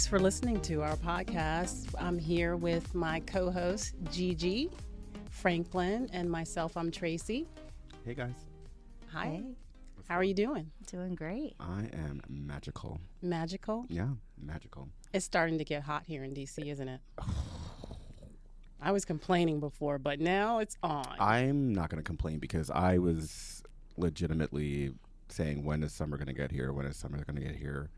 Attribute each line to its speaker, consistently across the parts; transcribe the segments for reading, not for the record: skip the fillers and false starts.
Speaker 1: Thanks for listening to our podcast. I'm here with my co-host, Gigi, Franklin, and myself, I'm Tracy.
Speaker 2: Hey, guys.
Speaker 1: Hi.
Speaker 3: Hey.
Speaker 1: How are you doing?
Speaker 3: Doing great.
Speaker 2: I am magical.
Speaker 1: Magical?
Speaker 2: Yeah, magical.
Speaker 1: It's starting to get hot here in D.C., isn't it? I was complaining before, but now it's on.
Speaker 2: I'm not going to complain because I was legitimately saying, when is summer going to get here? When is summer going to get here?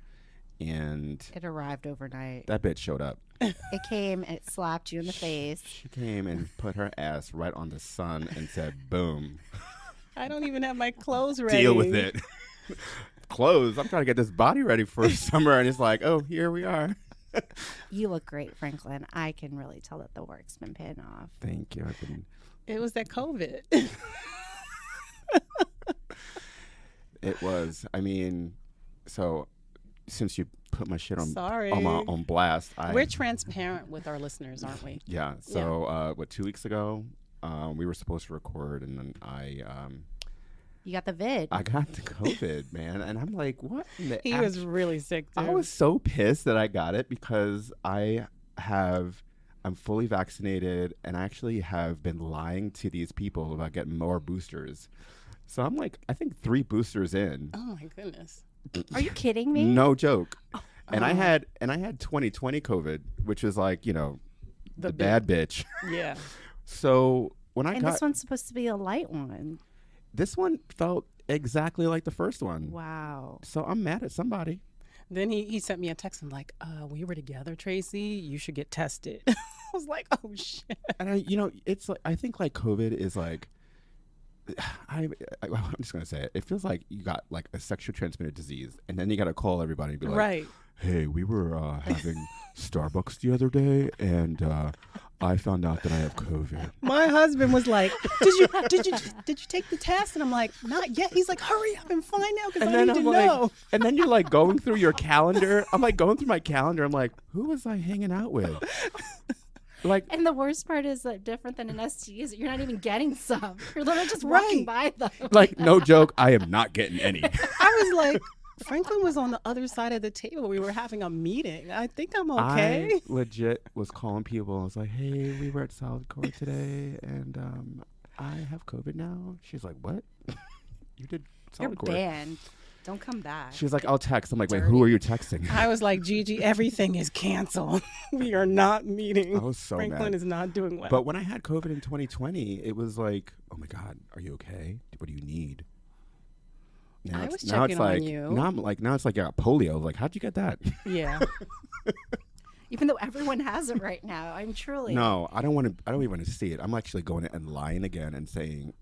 Speaker 2: And
Speaker 3: It arrived overnight.
Speaker 2: that bitch showed up.
Speaker 3: It came, it slapped you in the face.
Speaker 2: She came and put her ass right on the sun and said, boom.
Speaker 1: I don't even have my clothes ready.
Speaker 2: Deal with it. Clothes. I'm trying to get this body ready for summer. And it's like, oh, here we are.
Speaker 3: You look great, Franklin. I can really tell that the work's been paying off.
Speaker 2: Thank you. I've been...
Speaker 1: It was that COVID.
Speaker 2: It was. I mean, so since you put my shit on
Speaker 1: Sorry.
Speaker 2: on blast,
Speaker 1: We're transparent with our listeners, aren't we?
Speaker 2: Yeah. So, 2 weeks ago, we were supposed to record, and then
Speaker 3: You got the vid.
Speaker 2: I got the COVID, man, and I'm like, what?
Speaker 1: He was really sick, too.
Speaker 2: I was so pissed that I got it because I'm fully vaccinated, and I actually have been lying to these people about getting more boosters. So I'm like, I think 3 boosters in.
Speaker 1: Oh, my goodness.
Speaker 3: Are you kidding me?
Speaker 2: No joke. And I had 2020 COVID, which is like, the bad bitch.
Speaker 1: Yeah.
Speaker 2: So when I
Speaker 3: And
Speaker 2: got
Speaker 3: this one's supposed to be a light one.
Speaker 2: this one felt exactly like the first one.
Speaker 3: Wow.
Speaker 2: So I'm mad at somebody.
Speaker 1: Then he sent me a text. I'm like, we were together, Tracy. You should get tested. I was like, oh, shit.
Speaker 2: And it's like, I think like COVID is like, I'm just going to say it. It feels like you got like a sexually transmitted disease, and then you got to call everybody and be like,
Speaker 1: Right.
Speaker 2: hey, we were having Starbucks the other day, and I found out that I have COVID.
Speaker 1: My husband was like, did you take the test? And I'm like, not yet. He's like, hurry up and find out because I need to know.
Speaker 2: And then you're like going through your calendar. I'm like going through my calendar. I'm like, who was I hanging out with? Like,
Speaker 3: And the worst part is that different than an STD is that you're not even getting some. You're literally just walking by them.
Speaker 2: like no joke, I am not getting any.
Speaker 1: I was like, Franklin was on the other side of the table. We were having a meeting. I think I'm okay.
Speaker 2: I legit was calling people. I was like, hey, we were at Solid Core today, and I have COVID now. She's like, what? You did
Speaker 3: You're
Speaker 2: Solid Core?
Speaker 3: banned. Don't come back.
Speaker 2: She's like, I'll text. I'm like, wait, who are you texting?
Speaker 1: I was like, Gigi, everything is canceled. We are not meeting.
Speaker 2: I was so
Speaker 1: Franklin
Speaker 2: mad.
Speaker 1: is not doing well.
Speaker 2: But when I had COVID in 2020, it was like, oh my God, are you okay? What do you need?
Speaker 1: I was
Speaker 2: now it's
Speaker 1: checking on
Speaker 2: like,
Speaker 1: you.
Speaker 2: Now it's like I got polio. Like, how'd you get that?
Speaker 1: Yeah.
Speaker 3: Even though everyone has it right now. I'm truly.
Speaker 2: No, I don't even want to see it. I'm actually going and lying again and saying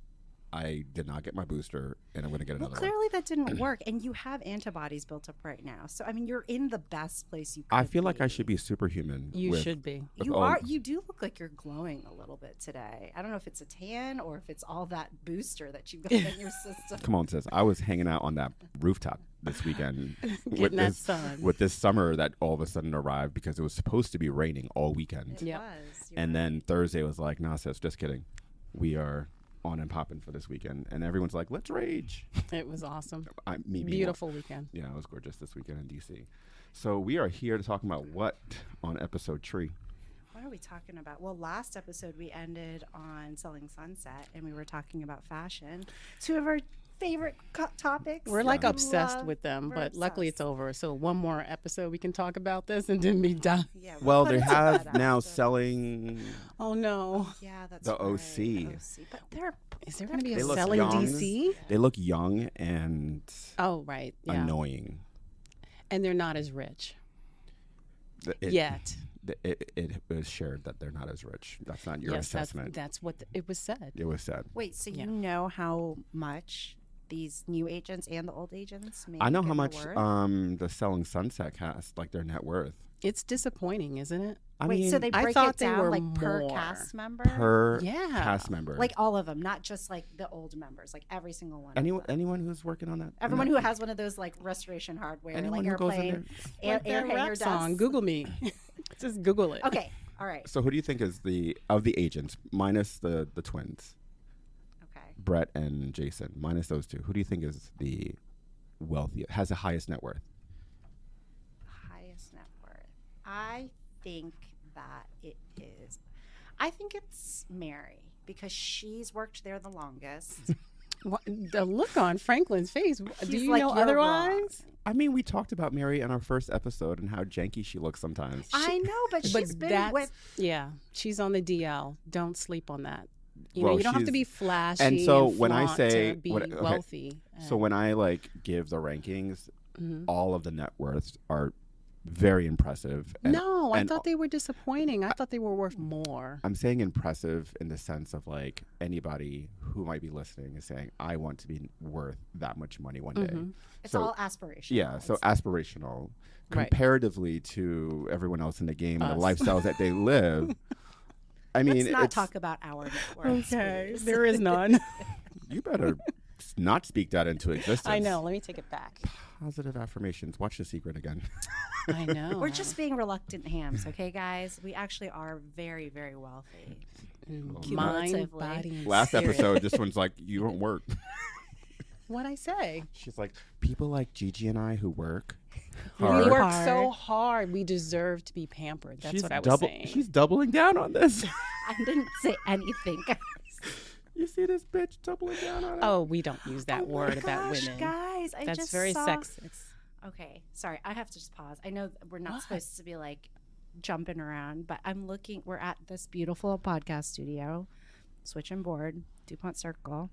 Speaker 2: I did not get my booster and I'm going to get
Speaker 3: Well,
Speaker 2: another
Speaker 3: clearly that didn't work, and you have antibodies built up right now. So, I mean, you're in the best place you could
Speaker 2: one. I feel like
Speaker 3: be.
Speaker 2: I should be superhuman.
Speaker 1: You
Speaker 2: with-
Speaker 1: should be.
Speaker 2: with
Speaker 3: You
Speaker 2: all-
Speaker 3: are. You do look like you're glowing a little bit today. I don't know if it's a tan or if it's all that booster that you've got in your system.
Speaker 2: Come on, sis. I was hanging out on that rooftop this weekend
Speaker 1: Getting that sun.
Speaker 2: with this summer that all of a sudden arrived because it was supposed to be raining all weekend.
Speaker 3: It
Speaker 1: Yep.
Speaker 3: was.
Speaker 2: And then Thursday was like, nah, sis, just kidding. We are on and popping for this weekend. And everyone's like, let's rage.
Speaker 1: It was awesome.
Speaker 2: Me being
Speaker 1: Beautiful weekend.
Speaker 2: Yeah, it was gorgeous this weekend in D.C. So we are here to talk about what on episode 3?
Speaker 3: What are we talking about? Well, last episode we ended on Selling Sunset, and we were talking about fashion. 2 of our favorite topics.
Speaker 1: We're like
Speaker 3: that we
Speaker 1: obsessed
Speaker 3: love.
Speaker 1: with them,
Speaker 3: We're
Speaker 1: but luckily it's
Speaker 3: obsessed.
Speaker 1: over. So one more episode we can talk about this and then be done.
Speaker 3: Yeah,
Speaker 2: Well,
Speaker 3: put
Speaker 2: they
Speaker 3: it to
Speaker 2: have
Speaker 3: bed
Speaker 2: now
Speaker 3: after.
Speaker 2: selling.
Speaker 1: Oh no.
Speaker 3: Yeah, that's
Speaker 2: the
Speaker 3: right,
Speaker 2: OC.
Speaker 3: But they're
Speaker 1: Is there going to be
Speaker 2: They
Speaker 1: a
Speaker 2: look
Speaker 1: selling
Speaker 2: young.
Speaker 1: DC?
Speaker 2: They look young and
Speaker 1: Oh, right. Yeah.
Speaker 2: annoying.
Speaker 1: And they're not as rich
Speaker 2: It,
Speaker 1: yet.
Speaker 2: It was shared that they're not as rich. That's not your
Speaker 1: Yes,
Speaker 2: assessment.
Speaker 1: that's what it was said.
Speaker 2: It was said.
Speaker 3: Wait, so
Speaker 1: Yeah.
Speaker 3: you know how much these new agents and the old agents make?
Speaker 2: I know how
Speaker 3: and
Speaker 2: much
Speaker 3: they're worth?
Speaker 2: the Selling Sunset cast, like their net worth.
Speaker 1: It's disappointing, isn't it?
Speaker 2: I
Speaker 3: Wait,
Speaker 2: mean,
Speaker 3: so they
Speaker 1: I
Speaker 3: break
Speaker 1: thought
Speaker 3: it
Speaker 1: they
Speaker 3: down
Speaker 1: were
Speaker 3: like per
Speaker 1: more.
Speaker 3: cast member?
Speaker 2: per
Speaker 1: Yeah.
Speaker 2: cast member.
Speaker 3: Like all of them, not just like the old members, like every single one. of them.
Speaker 2: anyone who's working on that.
Speaker 3: Everyone who has one of those like restoration hardware,
Speaker 2: Anyone
Speaker 3: like
Speaker 2: who goes in
Speaker 3: airplane,
Speaker 1: Like
Speaker 3: air
Speaker 1: that
Speaker 3: hanger
Speaker 1: rap song.
Speaker 3: desks.
Speaker 1: Google me. Just Google it.
Speaker 3: Okay, all right,
Speaker 2: So who do you think is the agents minus the twins,
Speaker 3: okay.
Speaker 2: Brett and Jason, minus those 2? Who do you think is the wealthiest, has the highest net worth?
Speaker 3: Highest net worth. I think that it is. I think it's Mary because she's worked there the longest.
Speaker 1: What, the look on Franklin's face. Do
Speaker 3: He's
Speaker 1: you
Speaker 3: like,
Speaker 1: know
Speaker 3: "You're
Speaker 1: otherwise?
Speaker 2: I mean, we talked about Mary in our first episode and how janky she looks sometimes.
Speaker 3: I know, but she's been with.
Speaker 1: Yeah, she's on the DL. Don't sleep on that. You
Speaker 2: Well,
Speaker 1: know, you don't have to
Speaker 2: she's-
Speaker 1: be flashy
Speaker 2: and so when I
Speaker 1: flaunt
Speaker 2: say-
Speaker 1: to be
Speaker 2: what- okay.
Speaker 1: wealthy.
Speaker 2: So when I like give the rankings,
Speaker 1: Mhm.
Speaker 2: all of the net worths are very impressive. And
Speaker 1: No, I
Speaker 2: and
Speaker 1: thought they were disappointing. I thought they were worth more.
Speaker 2: I'm saying impressive in the sense of like anybody who might be listening is saying, I want to be worth that much money one day.
Speaker 1: Mhm.
Speaker 3: It's
Speaker 2: So-
Speaker 3: all aspirational.
Speaker 2: Yeah, so
Speaker 3: It's-
Speaker 2: aspirational
Speaker 1: Right.
Speaker 2: comparatively to everyone else in the game and the
Speaker 1: Us.
Speaker 2: lifestyles that they live. I mean,
Speaker 3: let's not
Speaker 2: it's,
Speaker 3: talk about our net worth. please.
Speaker 1: there is none.
Speaker 2: you better not speak that into existence.
Speaker 1: I know. Let me take it back.
Speaker 2: Positive affirmations. Watch The Secret again.
Speaker 1: I know.
Speaker 3: We're just being reluctant hams, okay, guys? We actually are very, very wealthy.
Speaker 1: mind,
Speaker 3: Cumulatively.
Speaker 1: body, and
Speaker 2: Last
Speaker 1: spirit.
Speaker 2: episode, this one's like, you don't work.
Speaker 1: What'd I say?
Speaker 2: She's like, people like Gigi and I who work
Speaker 1: We
Speaker 2: hard.
Speaker 1: work
Speaker 3: Hard.
Speaker 1: so hard. We deserve to be pampered. That's what I was saying.
Speaker 2: She's doubling down on this.
Speaker 3: I didn't say anything, guys.
Speaker 2: You see this bitch doubling down on it?
Speaker 1: Oh, we don't use that
Speaker 3: Oh my
Speaker 1: word about
Speaker 3: gosh,
Speaker 1: women.
Speaker 3: guys. I
Speaker 1: That's
Speaker 3: just
Speaker 1: very
Speaker 3: saw...
Speaker 1: sexist.
Speaker 3: Okay, sorry. I have to just pause. I know we're not
Speaker 1: What?
Speaker 3: supposed to be like jumping around, but I'm looking. We're at this beautiful podcast studio, Switch and Board, DuPont Circle,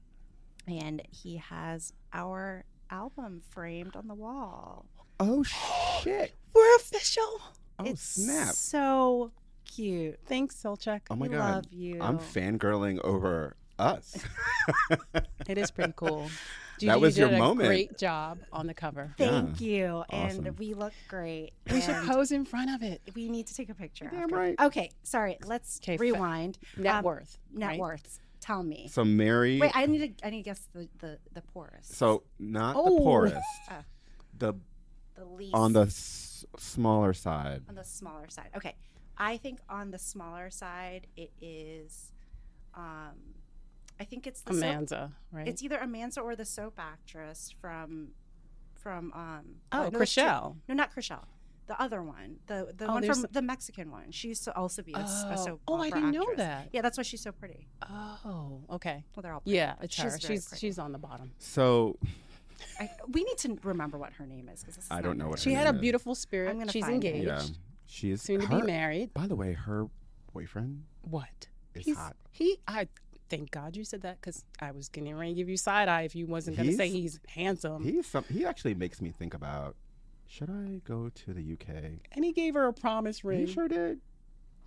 Speaker 3: and he has our album framed on the wall.
Speaker 2: Oh, shit.
Speaker 1: We're official.
Speaker 2: Oh,
Speaker 3: It's
Speaker 2: snap.
Speaker 3: so cute.
Speaker 1: Thanks, Solchek.
Speaker 2: Oh, my
Speaker 3: We
Speaker 2: God.
Speaker 3: love you.
Speaker 2: I'm fangirling over us.
Speaker 1: It is pretty cool. Gigi,
Speaker 2: That was
Speaker 1: you
Speaker 2: your
Speaker 1: did a
Speaker 2: moment.
Speaker 1: Great job on the cover.
Speaker 3: Thank you.
Speaker 2: Awesome.
Speaker 3: And we look great.
Speaker 1: We should
Speaker 3: and
Speaker 1: pose in front of it.
Speaker 3: we need to take a picture.
Speaker 2: Damn
Speaker 3: after.
Speaker 2: right.
Speaker 3: Okay, sorry. Let's
Speaker 1: 'Kay,
Speaker 3: rewind.
Speaker 1: Net worth.
Speaker 3: Net
Speaker 1: right?
Speaker 3: worths. Tell me.
Speaker 2: So Mary.
Speaker 3: Wait, I need to guess the poorest.
Speaker 2: So not the
Speaker 1: Oh.
Speaker 2: poorest.
Speaker 3: Ah.
Speaker 2: The
Speaker 3: the least
Speaker 2: on the smaller side.
Speaker 3: on the smaller side. Okay, I think on the smaller side it is. I think it's the soap,
Speaker 1: Amanza, right?
Speaker 3: it's either Amanza or the soap actress from
Speaker 1: oh,
Speaker 3: no, there's two.
Speaker 1: Chriselle.
Speaker 3: No, not Chriselle. The other one, the
Speaker 1: Oh,
Speaker 3: one
Speaker 1: there's-
Speaker 3: from the Mexican one. She used to also be a soap
Speaker 1: Oh, I
Speaker 3: opera
Speaker 1: didn't know
Speaker 3: actress.
Speaker 1: that.
Speaker 3: Yeah, that's why she's so pretty.
Speaker 1: Oh, okay.
Speaker 3: Well, they're all pretty,
Speaker 1: Yeah,
Speaker 3: but
Speaker 1: it's her.
Speaker 3: very
Speaker 1: She's
Speaker 3: pretty.
Speaker 1: on the bottom.
Speaker 2: So
Speaker 3: We need to remember what her name is because
Speaker 2: I don't know what
Speaker 1: She
Speaker 2: her
Speaker 1: had a
Speaker 2: name is.
Speaker 1: beautiful spirit.
Speaker 3: I'm gonna
Speaker 1: She's
Speaker 3: find it.
Speaker 1: engaged.
Speaker 2: Yeah, she is
Speaker 1: Soon to
Speaker 2: her-
Speaker 1: be married.
Speaker 2: By the way, her boyfriend
Speaker 1: What?
Speaker 2: is hot.
Speaker 1: I thank God you said that because I was getting ready to give you side eye if you wasn't going to say he's handsome.
Speaker 2: He actually makes me think about, should I go to the UK?
Speaker 1: And he gave her a promise
Speaker 2: He
Speaker 1: ring.
Speaker 2: sure did.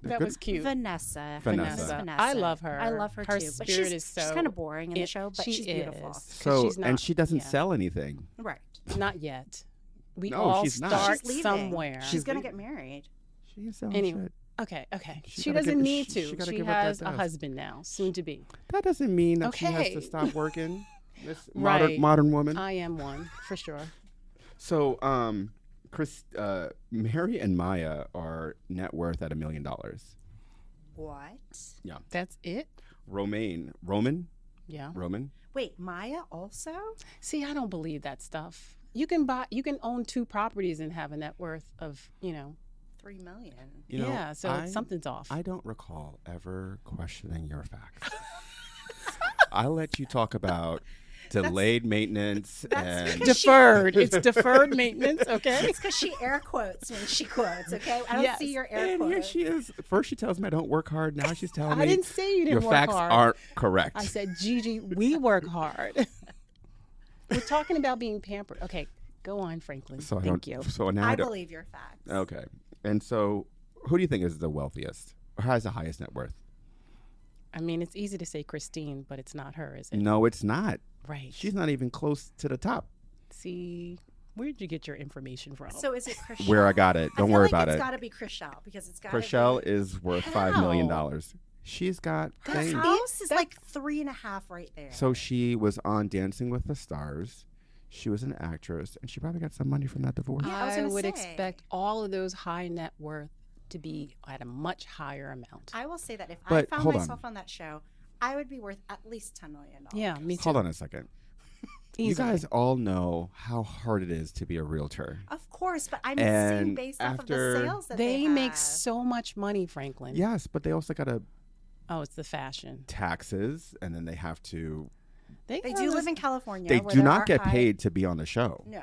Speaker 1: That
Speaker 2: Good-
Speaker 1: was cute.
Speaker 3: Vanessa.
Speaker 2: Vanessa.
Speaker 1: I love her.
Speaker 3: I love her,
Speaker 1: Her
Speaker 3: too. But
Speaker 1: spirit
Speaker 3: she's,
Speaker 1: is so.
Speaker 3: she's kind of boring in the show, but
Speaker 1: she
Speaker 3: she's beautiful.
Speaker 1: is, 'cause
Speaker 2: So
Speaker 1: she's not,
Speaker 2: and she doesn't
Speaker 1: yeah.
Speaker 2: sell anything.
Speaker 3: Right.
Speaker 1: Not yet. We
Speaker 2: No,
Speaker 1: all
Speaker 2: she's not.
Speaker 1: start
Speaker 3: She's leaving.
Speaker 1: somewhere.
Speaker 3: She's gonna
Speaker 2: leaving.
Speaker 3: get married.
Speaker 2: She ain't selling
Speaker 1: Anyway.
Speaker 2: shit.
Speaker 1: Okay.
Speaker 2: She
Speaker 1: She
Speaker 2: gotta
Speaker 1: doesn't
Speaker 2: give-
Speaker 1: need
Speaker 2: she
Speaker 1: to.
Speaker 2: gotta
Speaker 1: She
Speaker 2: give up that
Speaker 1: has a
Speaker 2: desk.
Speaker 1: husband now, soon to be.
Speaker 2: That doesn't mean that she has
Speaker 1: Okay.
Speaker 2: to stop working. This
Speaker 1: Right.
Speaker 2: modern woman.
Speaker 1: I am one for sure.
Speaker 2: So, Mary and Maya are net worth at $1 million.
Speaker 3: What?
Speaker 1: That's it.
Speaker 2: Roman.
Speaker 1: Yeah.
Speaker 3: Wait, Maya also?
Speaker 1: See, I don't believe that stuff. You can own 2 properties and have a net worth of,
Speaker 3: $3 million.
Speaker 2: You know,
Speaker 1: yeah. So something's off.
Speaker 2: I don't recall ever questioning your facts. I'll let you talk about delayed maintenance and
Speaker 3: because
Speaker 1: deferred. It's deferred maintenance. Okay.
Speaker 3: It's because she air quotes when she quotes. Okay, I don't
Speaker 1: Yes.
Speaker 3: see your air
Speaker 2: and
Speaker 3: quotes.
Speaker 2: here she is. First she tells me I don't work hard. Now she's telling me
Speaker 1: I didn't say you
Speaker 2: your
Speaker 1: didn't work
Speaker 2: facts
Speaker 1: hard.
Speaker 2: aren't correct.
Speaker 1: I said, Gigi, we work hard. We're talking about being pampered. Okay, go on, Franklin.
Speaker 2: so I
Speaker 1: Thank
Speaker 2: don't,
Speaker 1: you.
Speaker 2: So now I
Speaker 3: I
Speaker 2: don't.
Speaker 3: believe your facts.
Speaker 2: Okay. And so, who do you think is the wealthiest or has the highest net worth?
Speaker 1: I mean, it's easy to say Christine, but it's not her, is it?
Speaker 2: No, it's not.
Speaker 1: Right.
Speaker 2: She's not even close to the top.
Speaker 1: See, where'd you get your information from?
Speaker 3: So is it Chriselle?
Speaker 2: Where I got it.
Speaker 3: I
Speaker 2: Don't
Speaker 3: feel
Speaker 2: worry
Speaker 3: like
Speaker 2: about
Speaker 3: it's
Speaker 2: it.
Speaker 3: got to be Chriselle because it's got.
Speaker 2: Chriselle is worth $5 million.
Speaker 1: How?
Speaker 2: She's got
Speaker 3: The
Speaker 2: things.
Speaker 3: house is like 3.5 right there.
Speaker 2: So she was on Dancing with the Stars. She was an actress, and she probably got some money from that divorce.
Speaker 3: Yeah, I was
Speaker 1: I
Speaker 3: gonna
Speaker 1: would
Speaker 3: say.
Speaker 1: expect all of those high net worth to be at a much higher amount.
Speaker 3: I will say that if I
Speaker 2: But
Speaker 3: found
Speaker 2: hold on.
Speaker 3: myself on that show, I would be worth at least $10 million.
Speaker 1: Yeah, me too.
Speaker 2: Hold on a second. You guys all know how hard it is to be a realtor.
Speaker 3: Of course, but I'm
Speaker 2: And
Speaker 3: seeing based off of the sales that
Speaker 1: they
Speaker 3: have.
Speaker 1: make so much money, Franklin.
Speaker 2: Yes, but they also got to
Speaker 1: Oh, it's the fashion.
Speaker 2: taxes, and then they have to.
Speaker 3: They do live in California.
Speaker 2: They
Speaker 3: where
Speaker 2: do
Speaker 3: there
Speaker 2: not
Speaker 3: are
Speaker 2: get
Speaker 3: high-
Speaker 2: paid to be on the show.
Speaker 3: No.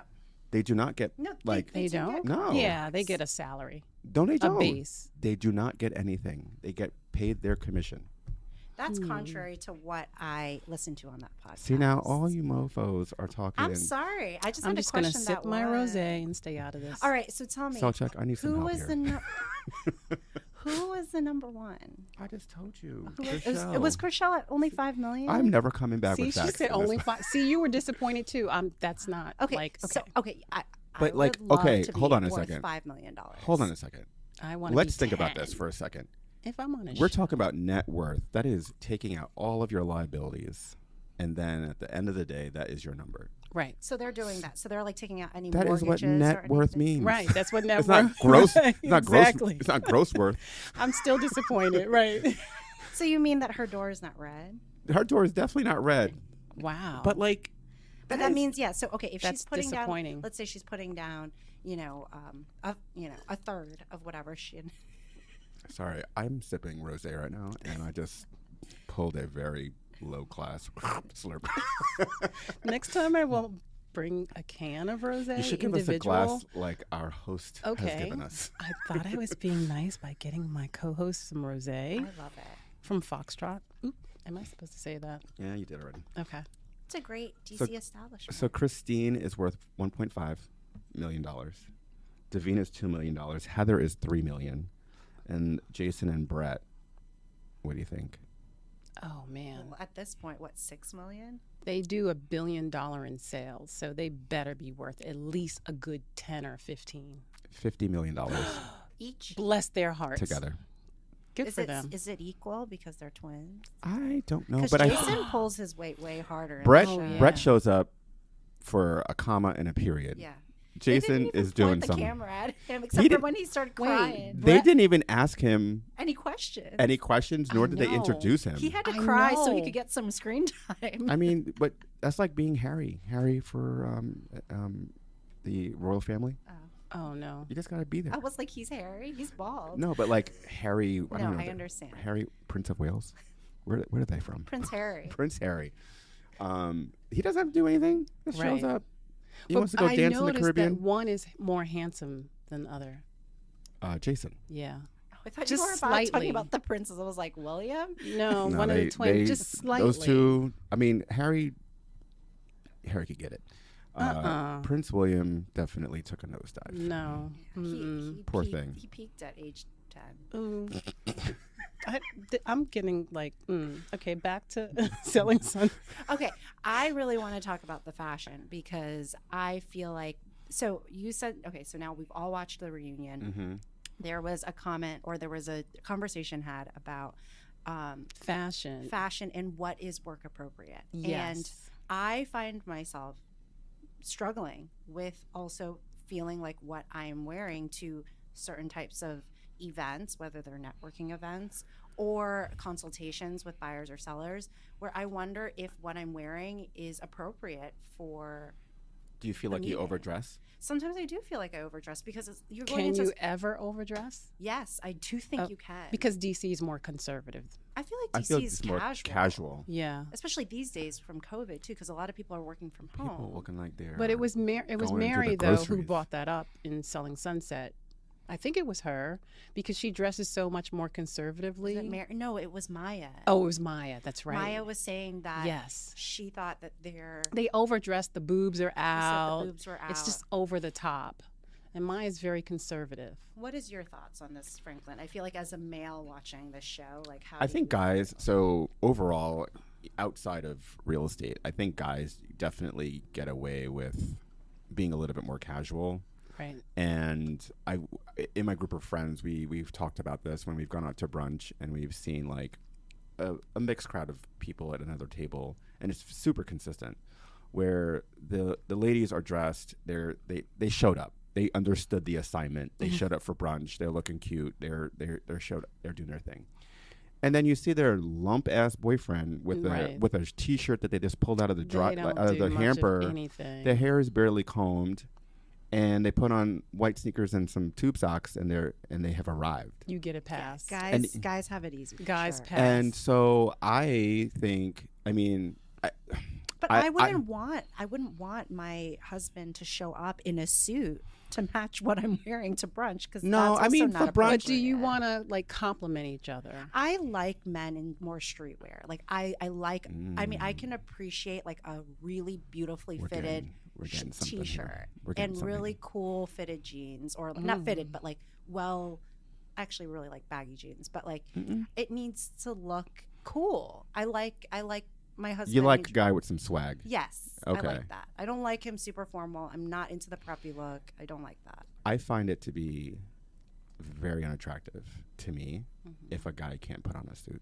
Speaker 2: They do not get
Speaker 3: No,
Speaker 2: like.
Speaker 1: They
Speaker 3: do
Speaker 1: don't?
Speaker 3: get
Speaker 2: No.
Speaker 3: contracts.
Speaker 1: Yeah, they get a salary.
Speaker 2: Don't they?
Speaker 1: A
Speaker 2: Don't.
Speaker 1: base.
Speaker 2: They do not get anything. They get paid their commission.
Speaker 3: That's contrary to what I listened to on that podcast.
Speaker 2: See, now all you mofos are talking.
Speaker 3: I'm sorry. I just
Speaker 1: I'm
Speaker 3: had
Speaker 1: just
Speaker 3: a
Speaker 1: going to
Speaker 3: question
Speaker 1: sip
Speaker 3: that
Speaker 1: my
Speaker 3: was.
Speaker 1: rosé and stay out of this.
Speaker 3: All right, so tell me.
Speaker 2: So check. I need some
Speaker 3: Who
Speaker 2: help
Speaker 3: was
Speaker 2: here.
Speaker 3: who was the number one?
Speaker 2: I just told you.
Speaker 3: It was Chriselle at only 5 million.
Speaker 2: I'm never coming back
Speaker 1: See,
Speaker 2: with
Speaker 1: she
Speaker 2: facts.
Speaker 1: said
Speaker 2: on this
Speaker 1: only
Speaker 2: one.
Speaker 1: 5. See, you were disappointed too. That's not
Speaker 3: okay.
Speaker 1: like, okay.
Speaker 3: So okay, I
Speaker 2: But,
Speaker 3: would
Speaker 2: like,
Speaker 3: love
Speaker 2: okay,
Speaker 3: to be
Speaker 2: hold on a
Speaker 3: worth
Speaker 2: second.
Speaker 3: $5 million.
Speaker 2: Hold on a second.
Speaker 1: I want to
Speaker 2: Let's think about this
Speaker 1: 10.
Speaker 2: for a second.
Speaker 1: If I'm on a
Speaker 2: We're
Speaker 1: show.
Speaker 2: talking about net worth. That is taking out all of your liabilities. And then at the end of the day, that is your number.
Speaker 1: Right.
Speaker 3: So they're doing that. So they're like taking out any
Speaker 2: That is
Speaker 3: mortgages
Speaker 2: what net
Speaker 3: or
Speaker 2: worth
Speaker 3: anything.
Speaker 2: means.
Speaker 1: Right. That's what net
Speaker 2: It's
Speaker 1: worth.
Speaker 2: not gross.
Speaker 1: Right,
Speaker 2: It's not
Speaker 1: exactly.
Speaker 2: gross. It's not gross worth.
Speaker 1: I'm still disappointed. Right.
Speaker 3: So you mean that her door is not red?
Speaker 2: Her door is definitely not red.
Speaker 1: Wow.
Speaker 2: But like,
Speaker 3: But that means So okay, if
Speaker 1: That's
Speaker 3: she's putting down,
Speaker 1: disappointing.
Speaker 3: let's say she's putting down, a third of whatever she.
Speaker 2: sorry, I'm sipping rosé right now, and I just pulled a very low class slurp.
Speaker 1: next time I won't bring a can of rosé.
Speaker 2: You should give us a glass like our host has
Speaker 1: Okay.
Speaker 2: given us.
Speaker 1: I thought I was being nice by getting my co-host some rosé
Speaker 3: I love it.
Speaker 1: from Foxtrot. Oop, am I supposed to say that?
Speaker 2: Yeah, you did already.
Speaker 1: Okay.
Speaker 3: It's a great DC establishment.
Speaker 2: So Christine is worth $1.5 million. Davina is $2 million. Heather is $3 million. And Jason and Brett, what do you think?
Speaker 1: Oh man,
Speaker 3: Well, at this point, what, 6 million?
Speaker 1: they do $1 billion in sales, so they better be worth at least a good 10 or 15.
Speaker 2: $50 million
Speaker 3: Each?
Speaker 1: Bless their hearts.
Speaker 2: together.
Speaker 1: Good for them.
Speaker 3: Is it equal because they're twins?
Speaker 2: I don't know,
Speaker 3: Because
Speaker 2: but
Speaker 3: Jason pulls his weight way harder. in
Speaker 2: Brett
Speaker 3: the show.
Speaker 1: yeah.
Speaker 2: Brett shows up for a comma and a period.
Speaker 3: Yeah.
Speaker 2: Jason
Speaker 3: They didn't even
Speaker 2: is doing
Speaker 3: point the
Speaker 2: something.
Speaker 3: camera at him,
Speaker 2: He
Speaker 3: except for
Speaker 2: did-
Speaker 3: when he started
Speaker 1: Wait,
Speaker 3: crying.
Speaker 2: They
Speaker 1: Brett-
Speaker 2: didn't even ask him
Speaker 3: Any questions?
Speaker 2: any questions, nor
Speaker 1: I
Speaker 2: did they
Speaker 1: know.
Speaker 2: introduce him.
Speaker 3: He had to
Speaker 1: I
Speaker 3: cry so he
Speaker 1: know.
Speaker 3: could get some screen time.
Speaker 2: I mean, but that's like being Harry. Harry for the royal family.
Speaker 1: Oh no.
Speaker 2: You just got to be there.
Speaker 3: I was like, he's Harry. He's bald.
Speaker 2: No, but like Harry. I don't know.
Speaker 3: I understand.
Speaker 2: Harry, Prince of Wales. Where are they from?
Speaker 3: Prince Harry.
Speaker 2: Prince Harry. He doesn't have to do anything. Just shows
Speaker 1: Right.
Speaker 2: up. He
Speaker 1: But
Speaker 2: wants to go
Speaker 1: I
Speaker 2: dance in the
Speaker 1: noticed
Speaker 2: Caribbean.
Speaker 1: that one is more handsome than the other.
Speaker 2: Jason.
Speaker 1: Yeah.
Speaker 3: I thought
Speaker 1: Just
Speaker 3: you were about
Speaker 1: slightly.
Speaker 3: talking about the princes. I was like, William?
Speaker 1: No,
Speaker 2: No,
Speaker 1: one of
Speaker 2: they-
Speaker 1: the twins,
Speaker 2: they-
Speaker 1: just slightly.
Speaker 2: Those two. I mean, Harry could get it. Prince William definitely took a nosedive.
Speaker 1: No. Mm-mm.
Speaker 2: Poor
Speaker 3: peaked,
Speaker 2: thing.
Speaker 3: He peaked at age 10.
Speaker 1: Ooh. I'm getting like, okay, back to selling sun.
Speaker 3: Okay, I really want to talk about the fashion because I feel like, so you said, okay, so now we've all watched the reunion.
Speaker 2: Mm-hmm.
Speaker 3: There was a comment or there was a conversation had about
Speaker 1: Fashion.
Speaker 3: fashion and what is work appropriate.
Speaker 1: Yes.
Speaker 3: And I find myself struggling with also feeling like what I'm wearing to certain types of events, whether they're networking events or consultations with buyers or sellers, where I wonder if what I'm wearing is appropriate for.
Speaker 2: Do you feel like you
Speaker 3: meeting.
Speaker 2: overdress?
Speaker 3: Sometimes I do feel like I overdress because you're going
Speaker 1: Can
Speaker 3: into.
Speaker 1: you ever overdress?
Speaker 3: Yes, I do think you can.
Speaker 1: Because DC is more conservative.
Speaker 3: I feel like
Speaker 2: I
Speaker 3: DC
Speaker 2: feel
Speaker 3: is
Speaker 2: it's more casual.
Speaker 1: Yeah.
Speaker 3: especially these days from COVID too, because a lot of people are working from
Speaker 2: People
Speaker 3: home.
Speaker 2: looking like they're.
Speaker 1: But it was
Speaker 2: going into
Speaker 1: Mary
Speaker 2: the
Speaker 1: though who
Speaker 2: groceries.
Speaker 1: brought that up in Selling Sunset. I think it was her because she dresses so much more conservatively.
Speaker 3: Was it No, it was Maya.
Speaker 1: Oh, it was Maya. That's right.
Speaker 3: Maya was saying that
Speaker 1: Yes.
Speaker 3: she thought that
Speaker 1: They overdressed. The boobs are
Speaker 3: said
Speaker 1: out.
Speaker 3: the boobs were out.
Speaker 1: It's just over the top. And Maya's very conservative.
Speaker 3: What is your thoughts on this, Franklin? I feel like as a male watching this show, like how
Speaker 2: I think guys, so overall, outside of real estate, I think guys definitely get away with being a little bit more casual.
Speaker 1: Right.
Speaker 2: And in my group of friends, we've talked about this when we've gone out to brunch and we've seen like a mixed crowd of people at another table, and it's super consistent. Where the ladies are dressed, they showed up. They understood the assignment. They showed up for brunch. They're looking cute. They're doing their thing. And then you see their lump ass boyfriend with
Speaker 1: Right.
Speaker 2: a t-shirt that they just pulled out of the
Speaker 1: They don't
Speaker 2: out of
Speaker 1: do
Speaker 2: the
Speaker 1: much
Speaker 2: hamper.
Speaker 1: of anything.
Speaker 2: Their hair is barely combed, and they put on white sneakers and some tube socks, and they have arrived.
Speaker 1: You get a pass.
Speaker 3: Guys have it easy. For
Speaker 1: Guys
Speaker 3: sure.
Speaker 1: pass.
Speaker 2: And so I think, I mean,
Speaker 3: But I wouldn't want my husband to show up in a suit to match what I'm wearing to brunch, because
Speaker 2: No,
Speaker 3: that's
Speaker 2: I mean,
Speaker 3: also not
Speaker 2: for brunch-
Speaker 1: But do you
Speaker 3: appropriate.
Speaker 1: want to like compliment each other?
Speaker 3: I like men in more streetwear. Like I like. I mean, I can appreciate like a really beautifully
Speaker 2: We're
Speaker 3: fitted
Speaker 2: we're getting something here.
Speaker 3: t-shirt
Speaker 2: We're getting
Speaker 3: and
Speaker 2: something
Speaker 3: really
Speaker 2: here.
Speaker 3: cool fitted jeans, or not fitted, but like actually really like baggy jeans. But like it needs to look cool. I like my husband.
Speaker 2: You like a guy with some swag.
Speaker 3: Yes,
Speaker 2: Okay.
Speaker 3: I like that. I don't like him super formal. I'm not into the preppy look. I don't like that.
Speaker 2: I find it to be very unattractive to me if a guy can't put on a suit.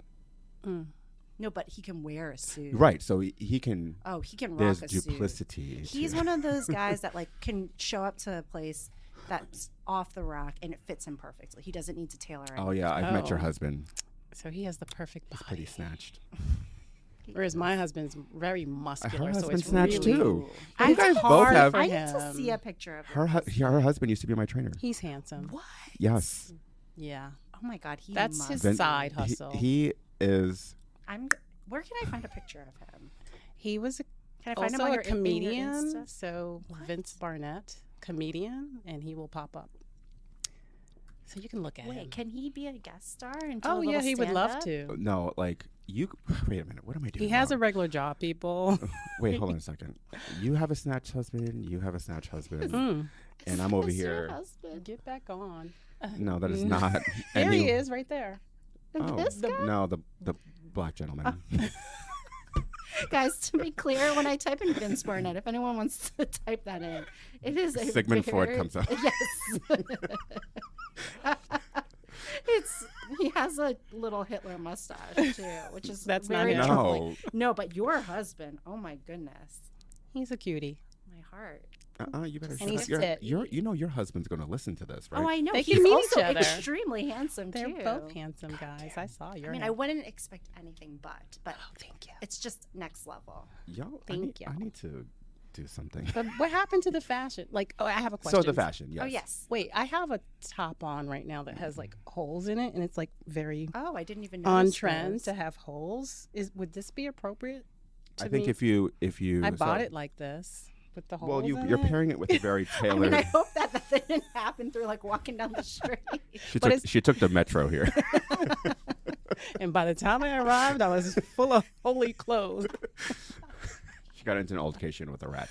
Speaker 3: No, but he can wear a suit.
Speaker 2: Right, so he can.
Speaker 3: Oh, he can rock
Speaker 2: There's
Speaker 3: a suit.
Speaker 2: duplicity.
Speaker 3: He's
Speaker 2: to-
Speaker 3: one of those guys that like can show up to a place that's off the rack and it fits him perfectly. He doesn't need to tailor it.
Speaker 2: Oh yeah, I've met your
Speaker 1: Oh.
Speaker 2: husband.
Speaker 1: So he has the perfect
Speaker 2: He's
Speaker 1: body.
Speaker 2: pretty snatched.
Speaker 1: Whereas my husband's very
Speaker 2: Her
Speaker 1: muscular, so
Speaker 2: husband's
Speaker 1: it's
Speaker 2: snatched
Speaker 1: really
Speaker 2: too.
Speaker 3: I
Speaker 2: You guys both
Speaker 1: hard
Speaker 2: have.
Speaker 1: for
Speaker 3: I need to
Speaker 1: him.
Speaker 3: see a picture of
Speaker 2: Her
Speaker 3: him.
Speaker 2: her husband used to be my trainer.
Speaker 1: He's handsome.
Speaker 3: What?
Speaker 2: Yes,
Speaker 1: Yeah,
Speaker 3: Oh my God, he
Speaker 1: that's
Speaker 3: must.
Speaker 1: his
Speaker 2: Vin-
Speaker 1: side hustle.
Speaker 2: He is.
Speaker 3: Where can I find a picture of him?
Speaker 1: He was
Speaker 3: Can I find him
Speaker 1: also
Speaker 3: on
Speaker 1: a
Speaker 3: your, in your
Speaker 1: comedian.
Speaker 3: Insta?
Speaker 1: So Vince Barnett, comedian, and he will pop up. So you can look at him.
Speaker 3: Wait, can he be a guest star? And do a
Speaker 1: Oh yeah,
Speaker 3: little
Speaker 1: he would love
Speaker 3: stand-up?
Speaker 1: to.
Speaker 2: No, like you. Wait a minute. What am I doing?
Speaker 1: He has a
Speaker 2: wrong?
Speaker 1: regular job, people.
Speaker 2: Wait, hold on a second. You have a snatch husband. You have a snatch husband,
Speaker 1: Mm.
Speaker 2: and I'm over
Speaker 3: Is your
Speaker 2: here.
Speaker 3: husband?
Speaker 1: Get back on.
Speaker 2: No, that is not.
Speaker 1: There
Speaker 2: any-
Speaker 1: he is, right there.
Speaker 2: Oh,
Speaker 3: This guy?
Speaker 2: no, the black gentleman.
Speaker 3: Guys, to be clear, when I type in Vince Barnett, if anyone wants to type that in, it is a
Speaker 2: Sigmund Freud
Speaker 3: very-
Speaker 2: comes up.
Speaker 3: Yes. He has a little Hitler mustache too, which is
Speaker 1: That's not
Speaker 3: very
Speaker 1: him.
Speaker 3: troubling.
Speaker 2: No.
Speaker 3: No, but your husband, oh my goodness,
Speaker 1: He's a cutie.
Speaker 3: my heart.
Speaker 2: You better.
Speaker 1: And
Speaker 2: shut
Speaker 1: he's
Speaker 2: up.
Speaker 1: fit.
Speaker 2: You know your husband's going to listen to this, right?
Speaker 3: Oh, I know.
Speaker 1: They
Speaker 3: He's
Speaker 1: can meet
Speaker 3: also
Speaker 1: each other.
Speaker 3: extremely handsome
Speaker 1: They're
Speaker 3: too.
Speaker 1: both handsome guys. I saw your.
Speaker 3: I mean, I wouldn't expect anything but
Speaker 1: Oh, thank you.
Speaker 3: it's just next level.
Speaker 2: Y'all,
Speaker 1: Thank you.
Speaker 2: I need to do something.
Speaker 1: But what happened to the fashion? Like, oh, I have a question.
Speaker 2: So the fashion, yes.
Speaker 3: Oh yes.
Speaker 1: Wait, I have a top on right now that has like holes in it, and it's like very
Speaker 3: Oh, I didn't even know.
Speaker 1: on trend to have holes. Would this be appropriate?
Speaker 2: I think if you
Speaker 1: I bought it like this with the holes.
Speaker 2: Well,
Speaker 1: in
Speaker 2: you're
Speaker 1: it.
Speaker 2: pairing it with a very
Speaker 3: I
Speaker 2: tailored.
Speaker 3: mean, I hope that didn't happen through like walking down the street.
Speaker 2: She took the metro here.
Speaker 1: And by the time I arrived, I was full of holy clothes.
Speaker 2: She got into an altercation with a rat.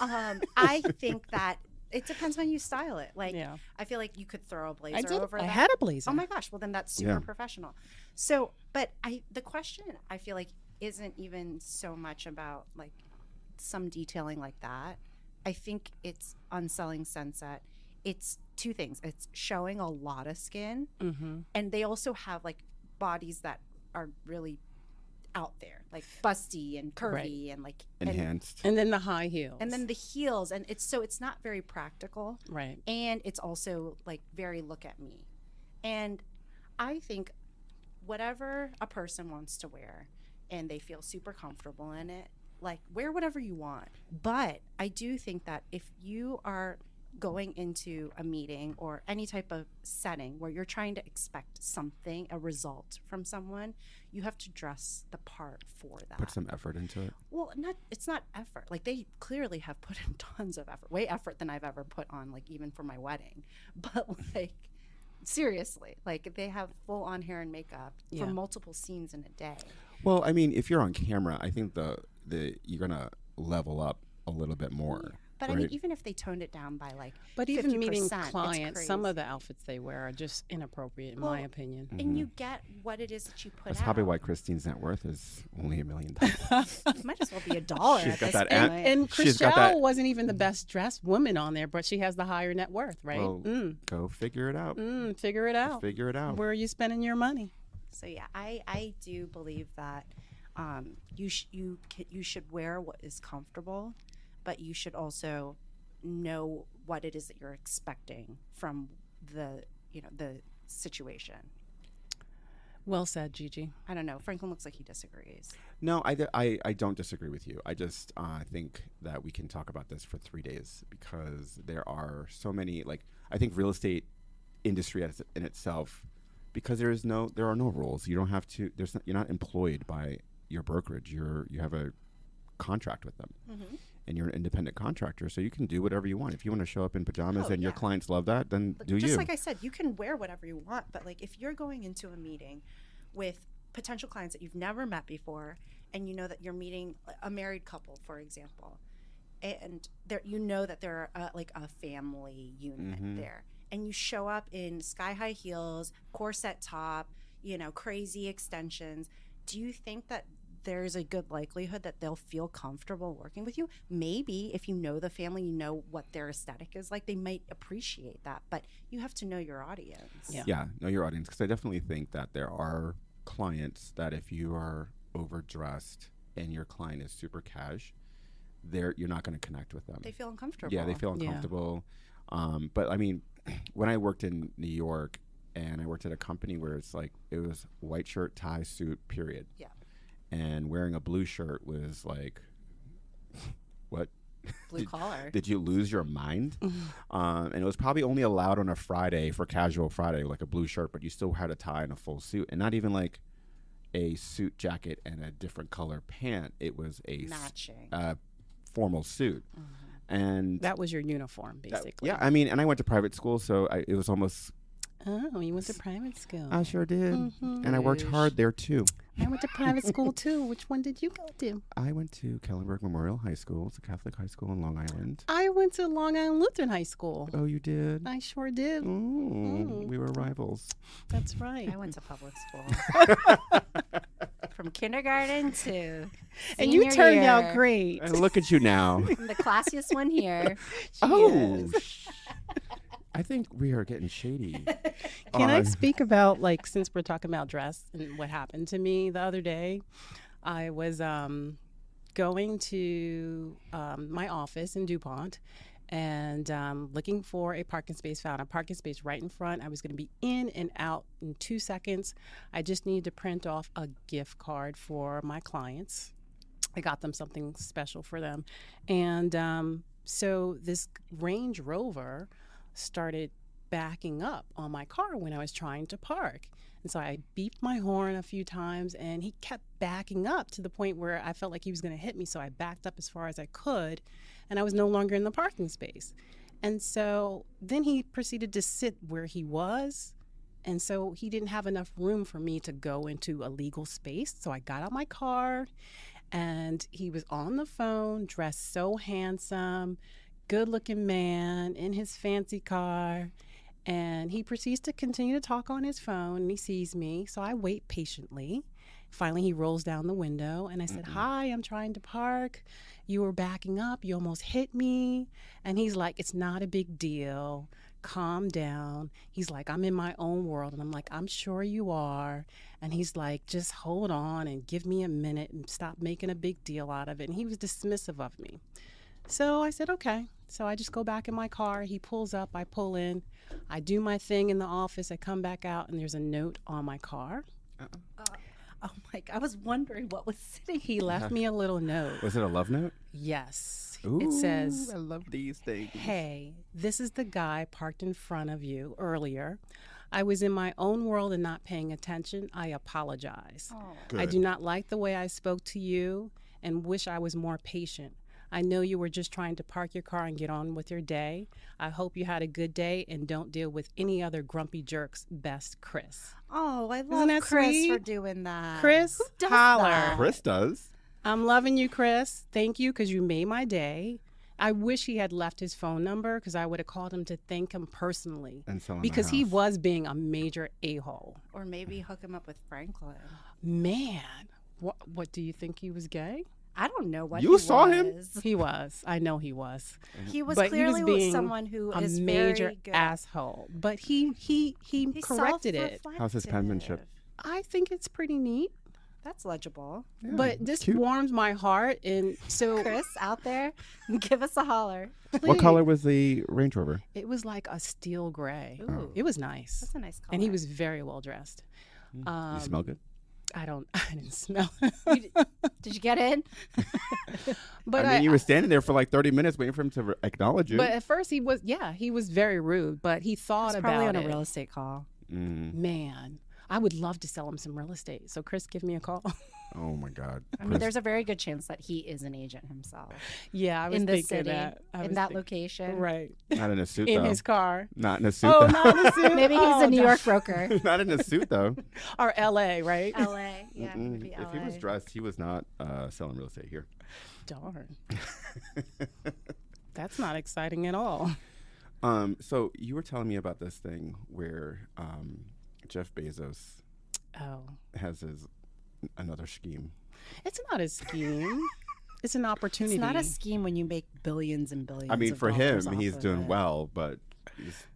Speaker 3: I think that it depends when you style it. Like,
Speaker 1: Yeah.
Speaker 3: I feel like you could throw a blazer
Speaker 1: I did.
Speaker 3: over
Speaker 1: I
Speaker 3: that.
Speaker 1: had a blazer.
Speaker 3: Oh my gosh! Well, then that's super
Speaker 2: Yeah.
Speaker 3: professional. So, but the question I feel like isn't even so much about like some detailing like that. I think it's on selling Sunset. It's two things. It's showing a lot of skin, and they also have like bodies that are really out there, like busty and curvy and like
Speaker 2: Enhanced.
Speaker 1: And then the high heels.
Speaker 3: and then the heels, and it's not very practical.
Speaker 1: right.
Speaker 3: And it's also like very look at me. And I think whatever a person wants to wear and they feel super comfortable in it, like wear whatever you want. But I do think that if you are going into a meeting or any type of setting where you're trying to expect something, a result from someone, you have to dress the part for that.
Speaker 2: Put some effort into it.
Speaker 3: Well, it's not effort. Like they clearly have put in tons of effort, way effort than I've ever put on, like even for my wedding. But like seriously, like they have full on hair and makeup
Speaker 1: Yeah.
Speaker 3: for multiple scenes in a day.
Speaker 2: Well, I mean, if you're on camera, I think the you're gonna level up a little bit more.
Speaker 3: But
Speaker 2: right?
Speaker 3: I mean, even if they toned it down by like,
Speaker 1: But even
Speaker 3: 50%,
Speaker 1: meeting
Speaker 3: it's
Speaker 1: clients, some of
Speaker 3: crazy.
Speaker 1: the outfits they wear are just inappropriate, in
Speaker 3: Well,
Speaker 1: my opinion.
Speaker 3: and you get what it is that you put
Speaker 2: That's
Speaker 3: out.
Speaker 2: probably why Christine's net worth is only $1 million.
Speaker 3: It might as well be $1
Speaker 2: She's
Speaker 3: at
Speaker 2: got
Speaker 3: this
Speaker 2: that
Speaker 3: point.
Speaker 1: And
Speaker 2: She's got
Speaker 1: Chriselle
Speaker 2: that-
Speaker 1: wasn't even the best dressed woman on there, but she has the higher net worth, right?
Speaker 2: Well, go figure it out.
Speaker 1: Figure it out.
Speaker 2: Figure it out.
Speaker 1: Where are you spending your money?
Speaker 3: So yeah, I do believe that you should wear what is comfortable, but you should also know what it is that you're expecting from the situation.
Speaker 1: Well said, Gigi.
Speaker 3: I don't know. Franklin looks like he disagrees.
Speaker 2: No, I don't disagree with you. I just think that we can talk about this for 3 days because there are so many, like, I think real estate industry in itself, because there are no rules. You don't have to, you're not employed by your brokerage. You have a contract with them.
Speaker 3: Mm-hmm.
Speaker 2: And you're an independent contractor, so you can do whatever you want. If you want to show up in pajamas and your
Speaker 3: yeah.
Speaker 2: clients love that, then do you.
Speaker 3: Just like I said, you can wear whatever you want, but like if you're going into a meeting with potential clients that you've never met before, and you know that you're meeting a married couple, for example, and you know that they're like a family unit there, and you show up in sky-high heels, corset top, crazy extensions, do you think that there's a good likelihood that they'll feel comfortable working with you? Maybe if you know the family, you know what their aesthetic is like, they might appreciate that, but you have to know your audience.
Speaker 2: Yeah, know your audience, because I definitely think that there are clients that if you are overdressed and your client is super cash, you're not going to connect with them.
Speaker 3: They feel uncomfortable.
Speaker 2: Yeah, they feel uncomfortable. But I mean, when I worked in New York and I worked at a company where it was white shirt, tie, suit, period.
Speaker 3: Yeah.
Speaker 2: And wearing a blue shirt was like, what?
Speaker 3: Blue collar.
Speaker 2: Did you lose your mind? And it was probably only allowed on a Friday for casual Friday, like a blue shirt, but you still had a tie and a full suit, and not even like a suit jacket and a different color pant. It was a
Speaker 3: matching
Speaker 2: formal suit. And
Speaker 1: that was your uniform, basically.
Speaker 2: Yeah, I mean, and I went to private school, so it was almost.
Speaker 1: Oh, you went to private school.
Speaker 2: I sure did. And I worked hard there too.
Speaker 1: I went to private school too. Which one did you go to?
Speaker 2: I went to Kellenberg Memorial High School. It's a Catholic high school in Long Island.
Speaker 1: I went to Long Island Lutheran High School.
Speaker 2: Oh, you did?
Speaker 1: I sure did.
Speaker 2: We were rivals.
Speaker 1: That's right.
Speaker 3: I went to public school. From kindergarten to
Speaker 1: and you turned out great.
Speaker 2: And look at you now.
Speaker 3: I'm the classiest one here.
Speaker 2: I think we are getting shady.
Speaker 1: Can I speak about, like, since we're talking about dress and what happened to me the other day? I was going to my office in DuPont and looking for a parking space, found a parking space right in front. I was going to be in and out in 2 seconds. I just needed to print off a gift card for my clients. I got them something special for them. And so this Range Rover started backing up on my car when I was trying to park. And so I beeped my horn a few times and he kept backing up to the point where I felt like he was going to hit me. So I backed up as far as I could and I was no longer in the parking space. And so then he proceeded to sit where he was. And so he didn't have enough room for me to go into a legal space. So I got out my car and he was on the phone, dressed so handsome, good-looking man in his fancy car, and he proceeds to continue to talk on his phone, and he sees me, so I wait patiently. Finally, he rolls down the window, and I said, "Hi, I'm trying to park. You were backing up. You almost hit me." And he's like, "It's not a big deal. Calm down." He's like, "I'm in my own world." And I'm like, "I'm sure you are." And he's like, "Just hold on and give me a minute and stop making a big deal out of it." And he was dismissive of me. So I said, okay. So I just go back in my car. He pulls up. I pull in. I do my thing in the office. I come back out, and there's a note on my car.
Speaker 3: Oh, my God. I was wondering what was sitting.
Speaker 1: He left me a little note.
Speaker 2: Was it a love note?
Speaker 1: Yes.
Speaker 2: Ooh,
Speaker 1: it says,
Speaker 2: I love these things.
Speaker 1: "Hey, this is the guy parked in front of you earlier. I was in my own world and not paying attention. I apologize. I do not like the way I spoke to you and wish I was more patient. I know you were just trying to park your car and get on with your day. I hope you had a good day and don't deal with any other grumpy jerks. Best, Chris."
Speaker 3: Oh, I
Speaker 1: Isn't
Speaker 3: love
Speaker 1: that
Speaker 3: Chris
Speaker 1: sweet?
Speaker 3: for doing that.
Speaker 1: Chris,
Speaker 3: Who does
Speaker 1: holler.
Speaker 3: that?
Speaker 2: Chris does.
Speaker 1: I'm loving you, Chris. Thank you, because you made my day. I wish he had left his phone number, because I would have called him to thank him personally.
Speaker 2: And sell him a
Speaker 1: because he
Speaker 2: house.
Speaker 1: was being a major a-hole.
Speaker 3: Or maybe hook him up with Franklin.
Speaker 1: Man, what do you think he was gay?
Speaker 3: I don't know what
Speaker 2: You
Speaker 3: he
Speaker 2: saw
Speaker 3: was.
Speaker 2: him?
Speaker 1: He was. I know he was.
Speaker 3: He was
Speaker 1: But
Speaker 3: clearly
Speaker 1: he was being
Speaker 3: someone who
Speaker 1: a
Speaker 3: is
Speaker 1: major
Speaker 3: very good.
Speaker 1: asshole. But he
Speaker 3: He's
Speaker 1: corrected it.
Speaker 2: How's his penmanship?
Speaker 1: I think it's pretty neat.
Speaker 3: That's legible.
Speaker 2: Yeah,
Speaker 1: But
Speaker 2: it's
Speaker 1: this
Speaker 2: cute.
Speaker 1: warms my heart. And so
Speaker 3: Chris, out there, give us a holler.
Speaker 2: What color was the Range Rover?
Speaker 1: it was like a steel gray.
Speaker 3: Ooh.
Speaker 1: It was nice.
Speaker 3: That's a nice color.
Speaker 1: And he was very well dressed.
Speaker 2: You smell good?
Speaker 1: I didn't smell.
Speaker 3: Did you get in?
Speaker 1: But
Speaker 2: I mean, you were standing there for like 30 minutes waiting for him to acknowledge you.
Speaker 1: But at first he was very rude, but he thought about
Speaker 3: Probably on
Speaker 1: it.
Speaker 3: a real estate call.
Speaker 1: Man, I would love to sell him some real estate. So Chris, give me a call.
Speaker 2: Oh my God.
Speaker 3: I mean, there's a very good chance that he is an agent himself.
Speaker 1: Yeah, I was
Speaker 3: in the
Speaker 1: thinking
Speaker 3: city,
Speaker 1: that.
Speaker 3: in that location.
Speaker 1: Right.
Speaker 2: Not in a suit,
Speaker 1: In
Speaker 2: though.
Speaker 1: his car.
Speaker 2: Not in a suit,
Speaker 1: Oh,
Speaker 2: though.
Speaker 1: not in a suit.
Speaker 3: Maybe he's a New York broker.
Speaker 2: Not in a suit, though.
Speaker 1: Or L.A., right?
Speaker 3: L.A. Yeah, maybe
Speaker 2: If he
Speaker 3: LA.
Speaker 2: was dressed, he was not selling real estate here.
Speaker 1: Darn. That's not exciting at all.
Speaker 2: So you were telling me about this thing where Jeff Bezos
Speaker 1: Oh.
Speaker 2: has another scheme.
Speaker 1: It's not a scheme. It's an opportunity.
Speaker 3: It's not a scheme when you make billions and billions.
Speaker 2: I mean,
Speaker 3: of
Speaker 2: for him,
Speaker 3: dollars off
Speaker 2: he's
Speaker 3: of
Speaker 2: doing
Speaker 3: it.
Speaker 2: well, but he's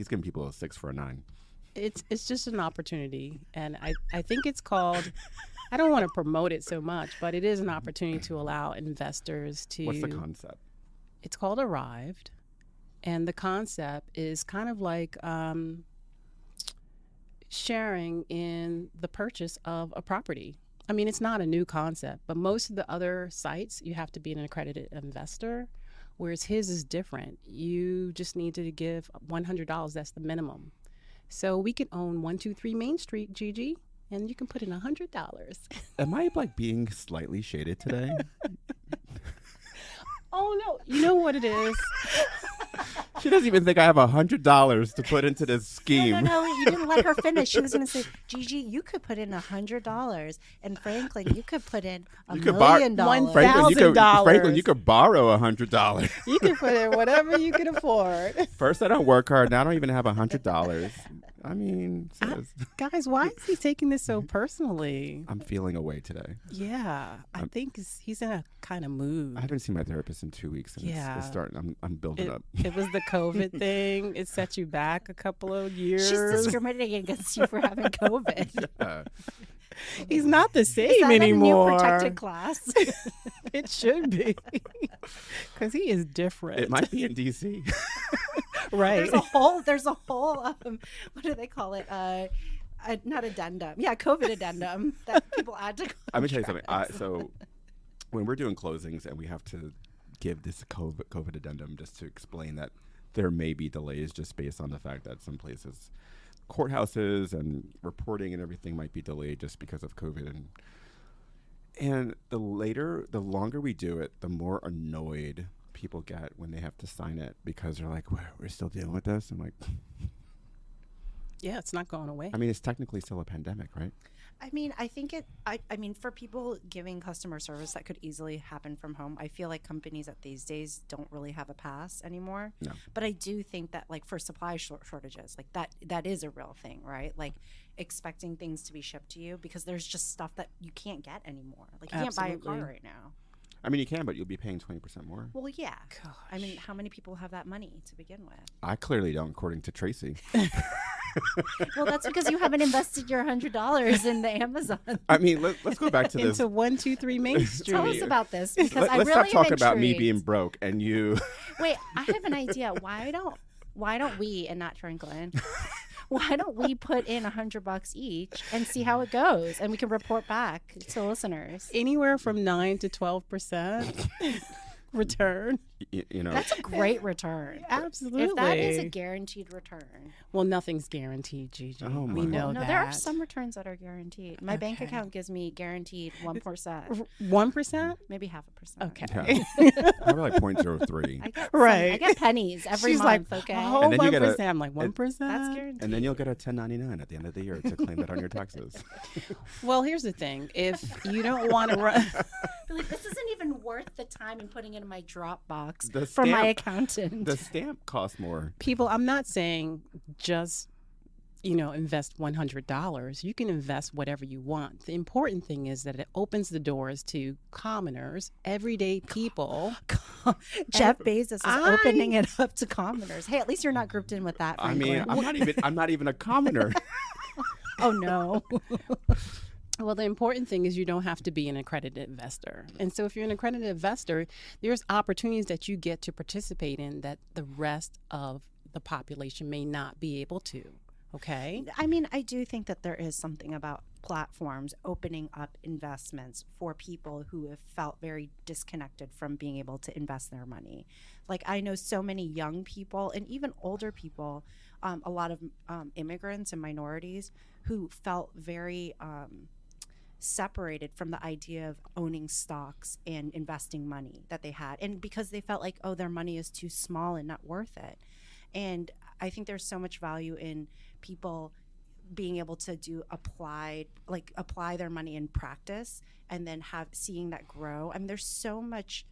Speaker 2: giving people a 6 for a 9.
Speaker 1: It's just an opportunity. And I think it's called, I don't want to promote it so much, but it is an opportunity to allow investors to.
Speaker 2: What's the concept?
Speaker 1: It's called Arrived. And the concept is kind of like sharing in the purchase of a property. I mean, it's not a new concept, but most of the other sites, you have to be an accredited investor, whereas his is different. You just need to give $100. That's the minimum. So we can own 123 Main Street, Gigi, and you can put in $100.
Speaker 2: Am I like being slightly shaded today?
Speaker 1: Oh, no. You know what it is?
Speaker 2: She doesn't even think I have $100 to put into this scheme.
Speaker 3: No, you didn't let her finish. She was going to say, Gigi, you could put in $100, and Franklin, you could put in $1 million.
Speaker 2: Franklin, you could borrow $100.
Speaker 1: You can put in whatever you can afford.
Speaker 2: First, I don't work hard. Now I don't even have $100. I mean,
Speaker 1: Guys, why is he taking this so personally?
Speaker 2: I'm feeling away today.
Speaker 1: Yeah, I think he's in a kind of mood.
Speaker 2: I haven't seen my therapist in 2 weeks, and it's starting. I'm building up.
Speaker 1: It was the COVID thing. It set you back a couple of years.
Speaker 3: She's discriminating against you for having COVID.
Speaker 2: Yeah.
Speaker 1: He's not the
Speaker 3: Is
Speaker 1: same
Speaker 3: that
Speaker 1: anymore.
Speaker 3: a new protected class?
Speaker 1: It should be, because he is different.
Speaker 2: It might be in DC.
Speaker 1: Right.
Speaker 3: There's a whole what do they call it? Not addendum. Yeah, COVID addendum that people add to contracts.
Speaker 2: Let me tell you something. So when we're doing closings and we have to give this COVID addendum just to explain that there may be delays just based on the fact that some places, courthouses and reporting and everything might be delayed just because of COVID. And the longer we do it, the more annoyed people get when they have to sign it because they're like, we're still dealing with this. I'm like,
Speaker 1: yeah, it's not going away.
Speaker 2: I mean, it's technically still a pandemic, right?
Speaker 3: I mean, I think I mean, for people giving customer service that could easily happen from home, I feel like companies at these days don't really have a pass anymore.
Speaker 2: No.
Speaker 3: But I do think that, like, for supply shortages, like that is a real thing, right? Like expecting things to be shipped to you because there's just stuff that you can't get anymore. Like you can't buy a car right now.
Speaker 2: I mean, you can, but you'll be paying 20% more.
Speaker 3: Well, yeah.
Speaker 1: Gosh.
Speaker 3: I mean, how many people have that money to begin with?
Speaker 2: I clearly don't, according to Tracy.
Speaker 3: Well, that's because you haven't invested your $100 in the Amazon.
Speaker 2: I mean, let's go back to this.
Speaker 1: Into 123 Main Street.
Speaker 3: Tell us about this because I
Speaker 2: Let's
Speaker 3: really
Speaker 2: stop talking
Speaker 3: am
Speaker 2: about me
Speaker 3: intrigued.
Speaker 2: being broke and you.
Speaker 3: Wait, I have an idea. Why don't we, and not Franklin, why don't we put in $100 each and see how it goes, and we can report back to listeners.
Speaker 1: Anywhere from 9 to 12% return.
Speaker 2: You know,
Speaker 3: That's a great return.
Speaker 1: Absolutely.
Speaker 3: If that is a guaranteed return.
Speaker 1: Well, nothing's guaranteed, Gigi.
Speaker 2: Oh,
Speaker 1: we
Speaker 2: my
Speaker 1: know
Speaker 2: God.
Speaker 3: No,
Speaker 1: that.
Speaker 3: there are some returns that are guaranteed. My bank
Speaker 1: Okay.
Speaker 3: account gives me guaranteed 1%,
Speaker 1: 1%?
Speaker 3: maybe 0.5%.
Speaker 1: Okay.
Speaker 2: yeah. Probably like 0.03.
Speaker 3: I get
Speaker 1: Right.
Speaker 3: I get pennies every
Speaker 1: She's
Speaker 3: month.
Speaker 1: like,
Speaker 3: Okay,
Speaker 1: oh,
Speaker 2: And then you
Speaker 1: 1%.
Speaker 2: get a-
Speaker 1: I'm like, 1%?
Speaker 3: that's guaranteed.
Speaker 2: And then you'll get a 1099 at the end of the year to claim that on your taxes.
Speaker 1: Well, here's the thing. If you don't want to run...
Speaker 3: Like, this isn't even worth the time in putting it in my Dropbox
Speaker 2: The
Speaker 3: from my
Speaker 2: stamp-
Speaker 3: accountant.
Speaker 2: The stamp costs more.
Speaker 1: People, I'm not saying just, invest $100. You can invest whatever you want. The important thing is that it opens the doors to commoners, everyday people.
Speaker 3: Jeff Bezos is opening it up to commoners. Hey, at least you're not grouped in with that.
Speaker 2: I mean,
Speaker 3: Franklin.
Speaker 2: I'm not even a commoner.
Speaker 3: Oh no.
Speaker 1: Well, the important thing is you don't have to be an accredited investor. And so if you're an accredited investor, there's opportunities that you get to participate in that the rest of the population may not be able to. Okay.
Speaker 3: I mean, I do think that there is something about platforms opening up investments for people who have felt very disconnected from being able to invest their money. Like, I know so many young people and even older people, a lot of immigrants and minorities who felt very separated from the idea of owning stocks and investing money that they had. And because they felt like, oh, their money is too small and not worth it. And I think there's so much value in people being able to apply their money in practice and then seeing that grow. I mean, there's so much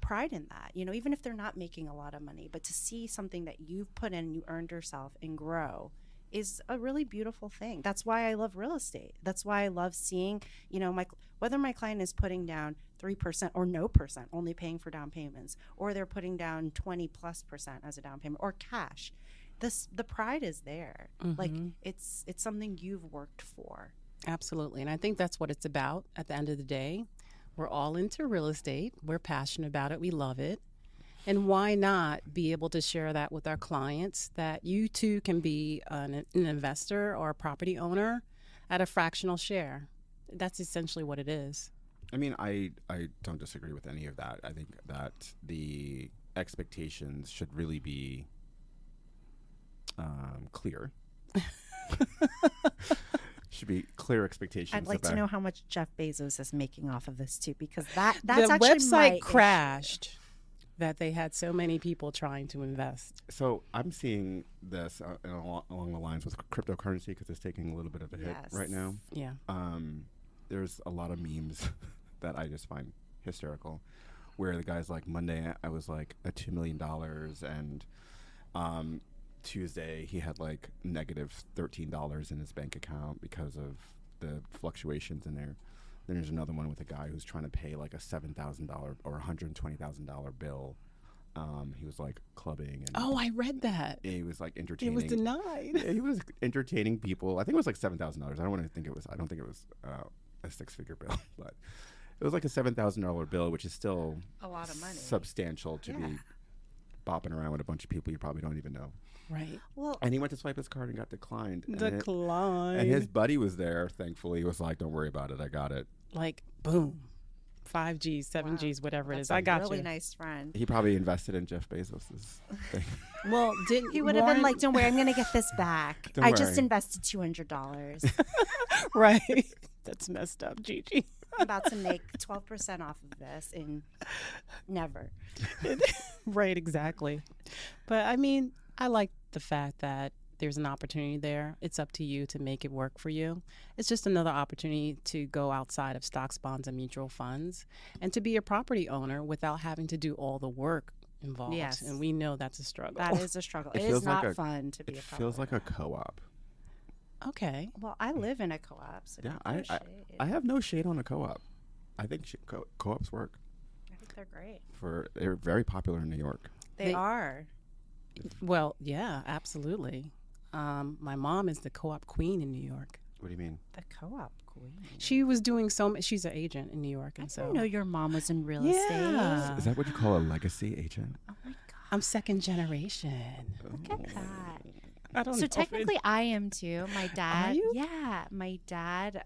Speaker 3: pride in that, you know, even if they're not making a lot of money, but to see something that you've put in, you earned yourself and grow is a really beautiful thing. That's why I love real estate. That's why I love seeing, you know, whether my client is putting down 3% or no percent, only paying for down payments, or they're putting down 20+% as a down payment or cash. The pride is there. Like, it's something you've worked for.
Speaker 1: Absolutely. And I think that's what it's about at the end of the day. We're all into real estate. We're passionate about it. We love it. And why not be able to share that with our clients, that you too can be an investor or a property owner at a fractional share? That's essentially what it is.
Speaker 2: I mean, I don't disagree with any of that. I think that the expectations should really be clear. Should be clear expectations.
Speaker 3: I'd like to know how much Jeff Bezos is making off of this too, because that's
Speaker 1: the
Speaker 3: actually
Speaker 1: website
Speaker 3: my
Speaker 1: crashed. Issue. That they had so many people trying to invest.
Speaker 2: So I'm seeing this along the lines with cryptocurrency, because it's taking a little bit of a hit right now.
Speaker 1: Yeah.
Speaker 2: There's a lot of memes that I just find hysterical, where the guy's like, Monday I was like at $2 million, and Tuesday he had like negative $13 in his bank account because of the fluctuations in there. Then there's another one with a guy who's trying to pay like a $7,000 or $120,000 bill. He was like clubbing. And
Speaker 1: I read that.
Speaker 2: He was like entertaining.
Speaker 1: It was denied.
Speaker 2: He was entertaining people. I think it was like $7,000. I don't think it was a six-figure bill, but it was like a $7,000 bill, which is still
Speaker 3: a lot of money,
Speaker 2: substantial to be bopping around with a bunch of people you probably don't even know.
Speaker 1: Right.
Speaker 3: Well,
Speaker 2: and he went to swipe his card and got declined.
Speaker 1: And
Speaker 2: his buddy was there. Thankfully, he was like, "Don't worry about it. I got it."
Speaker 1: Like, boom, 5Gs, 7Gs, whatever it is. I got you.
Speaker 3: Really nice friend.
Speaker 2: He probably invested in Jeff Bezos's thing.
Speaker 1: Well,
Speaker 3: he would have been like, "Don't worry, I'm going to get this back. I just invested $200."
Speaker 1: Right. That's messed up, Gigi.
Speaker 3: I'm about to make 12% off of this and never.
Speaker 1: Right, exactly. But I mean, I like the fact that there's an opportunity there. It's up to you to make it work for you. It's just another opportunity to go outside of stocks, bonds, and mutual funds, and to be a property owner without having to do all the work involved.
Speaker 3: Yes.
Speaker 1: And we know that's a struggle.
Speaker 3: That is a struggle. It is not fun to be a property owner.
Speaker 2: It feels like a co-op.
Speaker 1: Okay.
Speaker 3: Well, I live in a co-op. So
Speaker 2: yeah, I have no shade on a co-op. I think co-ops work.
Speaker 3: I think they're great.
Speaker 2: They're very popular in New York.
Speaker 3: They are.
Speaker 1: Well, yeah, absolutely. My mom is the co-op queen in New York.
Speaker 2: What do you mean?
Speaker 3: The co-op queen.
Speaker 1: She was doing she's an agent in New York, and
Speaker 3: I didn't know your mom was in real estate.
Speaker 2: Is that what you call a legacy agent?
Speaker 3: Oh my God.
Speaker 1: I'm second generation.
Speaker 3: Look at that.
Speaker 1: I don't know.
Speaker 3: So technically, I am too. My dad.
Speaker 1: Are you?
Speaker 3: Yeah, my dad.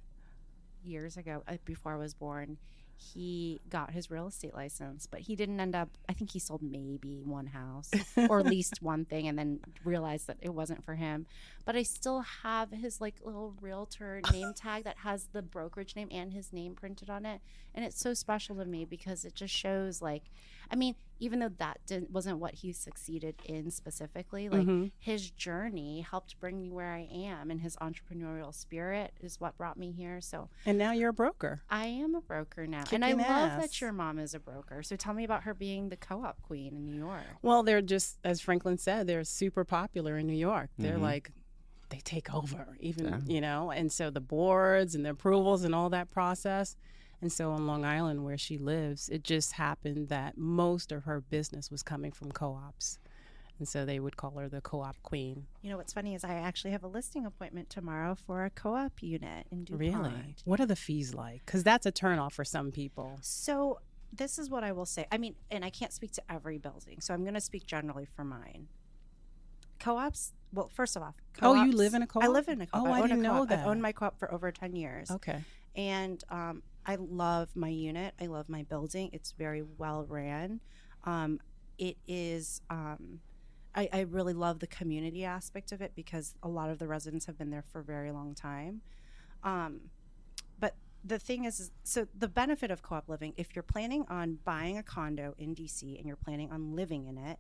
Speaker 3: Years ago, before I was born, he got his real estate license, but he didn't end up. I think he sold maybe one house or leased one thing, and then realized that it wasn't for him. But I still have his like little realtor name tag that has the brokerage name and his name printed on it, and it's so special to me because it just shows like, I mean, even though that wasn't what he succeeded in specifically, like his journey helped bring me where I am, and his entrepreneurial spirit is what brought me here. So,
Speaker 1: and now you're a broker.
Speaker 3: I am a broker now, and I love that your mom is a broker. So tell me about her being the co-op queen in New York.
Speaker 1: Well, they're just, as Franklin said, they're super popular in New York. They're like, they take over, even you know, and so the boards and the approvals and all that process. And so on Long Island, where she lives, it just happened that most of her business was coming from co-ops. And so they would call her the co-op queen.
Speaker 3: You know, what's funny is I actually have a listing appointment tomorrow for a co-op unit in DuPont.
Speaker 1: Really? What are the fees like? Because that's a turnoff for some people.
Speaker 3: So this is what I will say. I mean, and I can't speak to every building, so I'm going to speak generally for mine. Co-ops, well, first of all,
Speaker 1: Oh, you
Speaker 3: co-ops-
Speaker 1: live in a co-op?
Speaker 3: I live in a co-op.
Speaker 1: Oh, I
Speaker 3: own a
Speaker 1: didn't know
Speaker 3: co-op.
Speaker 1: that.
Speaker 3: I've owned my co-op for over 10 years.
Speaker 1: Okay.
Speaker 3: And I love my unit. I love my building. It's very well ran. It is, I really love the community aspect of it because a lot of the residents have been there for a very long time. But the thing is, so the benefit of co-op living, if you're planning on buying a condo in DC and you're planning on living in it,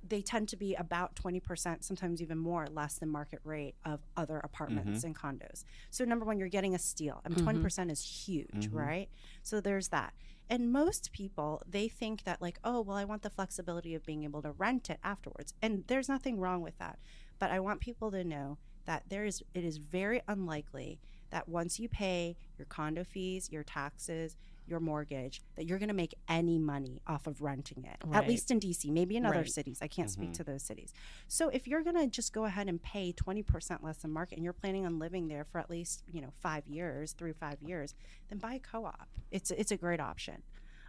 Speaker 3: they tend to be about 20%, sometimes even more, less than market rate of other apartments and condos. So number one, you're getting a steal. I mean, 20% is huge, right? So there's that. And most people, they think that like, oh, well, I want the flexibility of being able to rent it afterwards. And there's nothing wrong with that. But I want people to know that it is very unlikely that once you pay your condo fees, your taxes, your mortgage, that you're going to make any money off of renting it,
Speaker 1: Right.
Speaker 3: at least in DC, maybe in other
Speaker 1: Right.
Speaker 3: cities. I can't speak to those cities. So if you're going to just go ahead and pay 20% less than market and you're planning on living there for at least, 5 years, 3 to 5 years, then buy a co-op. It's a great option.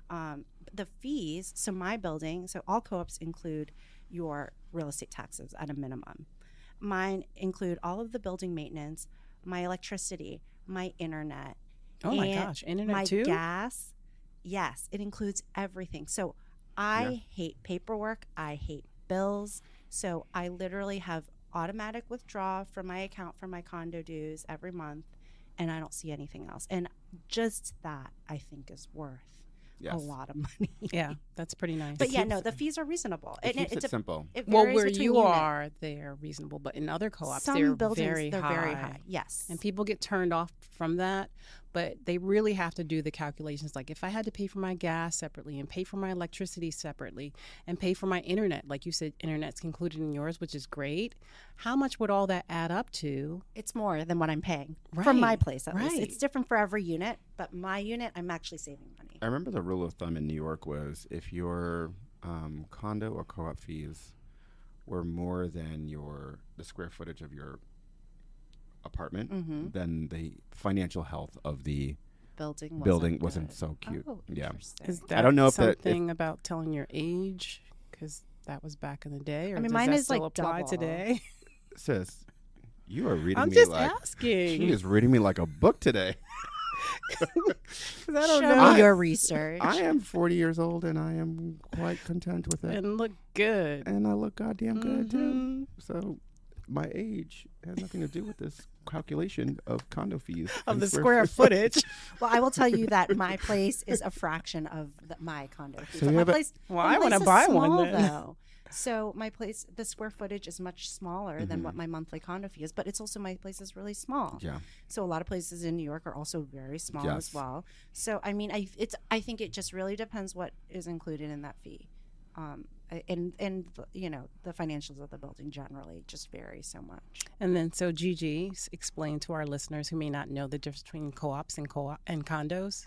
Speaker 3: The fees, so my building, so all co-ops include your real estate taxes at a minimum. Mine include all of the building maintenance, my electricity, my internet,
Speaker 1: Oh my
Speaker 3: and
Speaker 1: gosh, internet
Speaker 3: my
Speaker 1: too?
Speaker 3: gas. Yes, it includes everything. So I hate paperwork. I hate bills. So I literally have automatic withdrawal from my account for my condo dues every month, and I don't see anything else. And just that, I think, is worth a lot of money.
Speaker 1: Yeah, that's pretty nice.
Speaker 3: But yeah, no, the fees are reasonable.
Speaker 2: It keeps it simple.
Speaker 3: It
Speaker 1: Well,
Speaker 3: varies
Speaker 1: where
Speaker 3: between
Speaker 1: you
Speaker 3: unit.
Speaker 1: are, they're reasonable, but in other co-ops,
Speaker 3: Some
Speaker 1: they're
Speaker 3: buildings,
Speaker 1: very
Speaker 3: they're
Speaker 1: high.
Speaker 3: very high. Yes.
Speaker 1: And people get turned off from that, but they really have to do the calculations. Like if I had to pay for my gas separately and pay for my electricity separately and pay for my internet, like you said, internet's included in yours, which is great. How much would all that add up to?
Speaker 3: It's more than what I'm paying from my
Speaker 1: Right,
Speaker 3: place, at least.
Speaker 1: right.
Speaker 3: It's different for every unit, but my unit, I'm actually saving money.
Speaker 2: I remember the rule of thumb in New York was if your condo or co-op fees were more than the square footage of your apartment, then the financial health of the
Speaker 3: Building
Speaker 2: wasn't
Speaker 3: good.
Speaker 2: so cute.
Speaker 3: Oh,
Speaker 2: Yeah.
Speaker 3: interesting.
Speaker 1: Is that
Speaker 2: I don't know if that-
Speaker 1: something about telling your age? Because that was back in the day, or
Speaker 3: I mean,
Speaker 1: does
Speaker 3: mine
Speaker 1: that
Speaker 3: is,
Speaker 1: still
Speaker 3: like,
Speaker 1: apply
Speaker 3: double.
Speaker 1: today?
Speaker 2: Sis, you are reading
Speaker 1: I'm
Speaker 2: me
Speaker 1: just
Speaker 2: like
Speaker 1: asking.
Speaker 2: she is reading me like a book today.
Speaker 1: 'Cause I don't
Speaker 3: Show
Speaker 1: know.
Speaker 3: me your research.
Speaker 2: I am 40 years old and I am quite content with it.
Speaker 1: And look good.
Speaker 2: And I look goddamn good too.
Speaker 1: Mhm.
Speaker 2: So my age has nothing to do with this calculation of condo fees
Speaker 1: Of
Speaker 2: and
Speaker 1: the square
Speaker 2: footage.
Speaker 1: footage.
Speaker 3: Well, I will tell you that my place is a fraction of my condo.
Speaker 2: So
Speaker 3: But
Speaker 2: you
Speaker 3: my
Speaker 2: have a-
Speaker 3: place,
Speaker 1: Well,
Speaker 3: my
Speaker 1: I wanna
Speaker 3: place is
Speaker 1: buy one
Speaker 3: small,
Speaker 1: then.
Speaker 3: though. So my place, the square footage is much smaller than what my monthly condo fee is, but it's also my place is really small.
Speaker 2: Yeah.
Speaker 3: So a lot of places in New York are also very small
Speaker 2: Yes.
Speaker 3: as well. So I mean, I think it just really depends what is included in that fee, and the financials of the building generally just vary so much.
Speaker 1: And then, so Gigi, explain to our listeners who may not know the difference between co-ops and condos.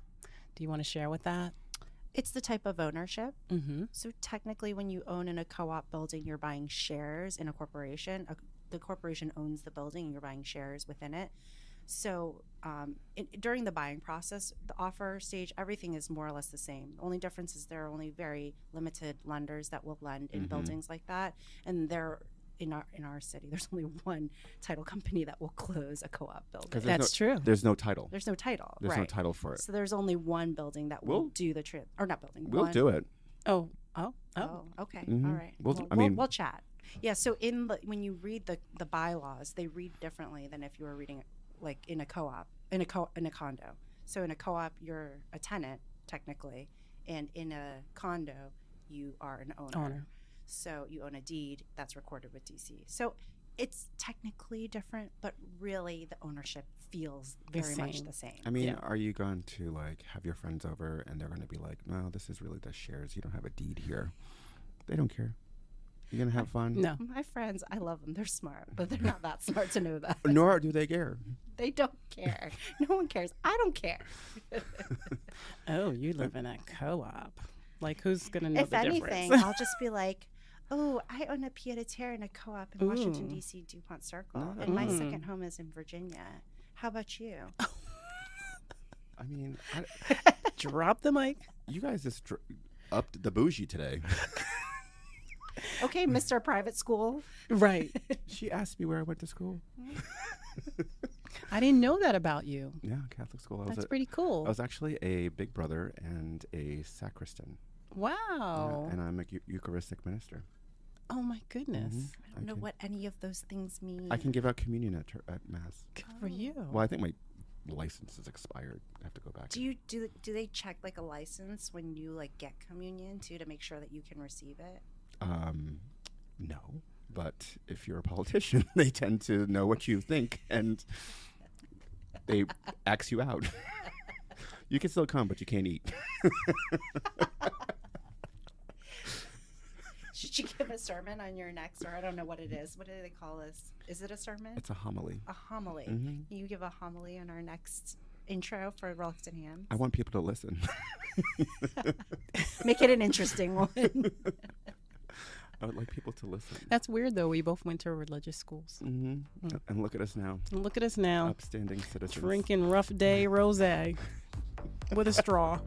Speaker 1: Do you want to share with that?
Speaker 3: It's the type of ownership.
Speaker 1: Mm-hmm.
Speaker 3: So technically, when you own in a co-op building, you're buying shares in a corporation. The corporation owns the building, and you're buying shares within it. So during the buying process, the offer stage, everything is more or less the same. The only difference is there are only very limited lenders that will lend in buildings like that, and in our city, there's only one title company that will close a co-op building.
Speaker 1: That's true.
Speaker 2: There's no title.
Speaker 3: There's no title.
Speaker 2: There's
Speaker 3: right.
Speaker 2: no title for it.
Speaker 3: So there's only one building that will do the trip, or not building.
Speaker 2: We'll do it.
Speaker 1: Oh.
Speaker 3: Okay.
Speaker 2: Mhm.
Speaker 3: All right.
Speaker 2: We'll-
Speaker 3: We'll chat. Yeah. So when you read the bylaws, they read differently than if you were reading it like in a co-op, in a condo. So in a co-op, you're a tenant technically, and in a condo, you are an owner. So you own a deed that's recorded with DC. So it's technically different, but really the ownership feels very much
Speaker 1: same.
Speaker 3: the same.
Speaker 2: I mean,
Speaker 1: Yeah.
Speaker 2: are you going to like have your friends over and they're going to be like, no, this is really the shares. You don't have a deed here. They don't care. You're going to have fun.
Speaker 1: No.
Speaker 3: My friends, I love them. They're smart, but they're not that smart to know that.
Speaker 2: Nor do they care.
Speaker 3: They don't care. No one cares. I don't care.
Speaker 1: Oh, you live in a co-op. Like, who's going to know
Speaker 3: If
Speaker 1: the
Speaker 3: anything,
Speaker 1: difference?
Speaker 3: I'll just be like, oh, I own a pied-à-terre in a co-op in Washington,
Speaker 1: Ooh.
Speaker 3: D.C., DuPont Circle.
Speaker 2: No.
Speaker 3: And my second home is in Virginia. How about you?
Speaker 2: I mean,
Speaker 1: Drop the mic.
Speaker 2: you guys just upped the bougie today.
Speaker 3: Okay, Mr. Private School.
Speaker 1: Right.
Speaker 2: She asked me where I went to school.
Speaker 1: I didn't know that about you.
Speaker 2: Yeah, Catholic school.
Speaker 1: That's pretty cool.
Speaker 2: I was actually a big brother and a sacristan.
Speaker 1: Wow.
Speaker 2: Yeah, and I'm a Eucharistic minister.
Speaker 1: Oh my goodness.
Speaker 3: I don't know what any of those things mean.
Speaker 2: I can give out communion at Mass.
Speaker 1: Good for you.
Speaker 2: Well, I think my license is expired. I have to go back.
Speaker 3: Do they check like a license when you like get communion too to make sure that you can receive it?
Speaker 2: No. But if you're a politician, they tend to know what you think and they axe you out. You can still come, but you can't eat.
Speaker 3: Should you give a sermon on your next, or I don't know what it is. What do they call this? Is it a sermon?
Speaker 2: It's a homily.
Speaker 3: A homily.
Speaker 2: Mhm.
Speaker 3: You give a homily on our next intro for Reluctant Hands.
Speaker 2: I want people to listen.
Speaker 3: Make it an interesting one.
Speaker 2: I would like people to listen.
Speaker 1: That's weird, though. We both went to religious schools.
Speaker 2: And look at us now.
Speaker 1: And look at us now,
Speaker 2: Upstanding citizens.
Speaker 1: drinking rough day rosé with a straw.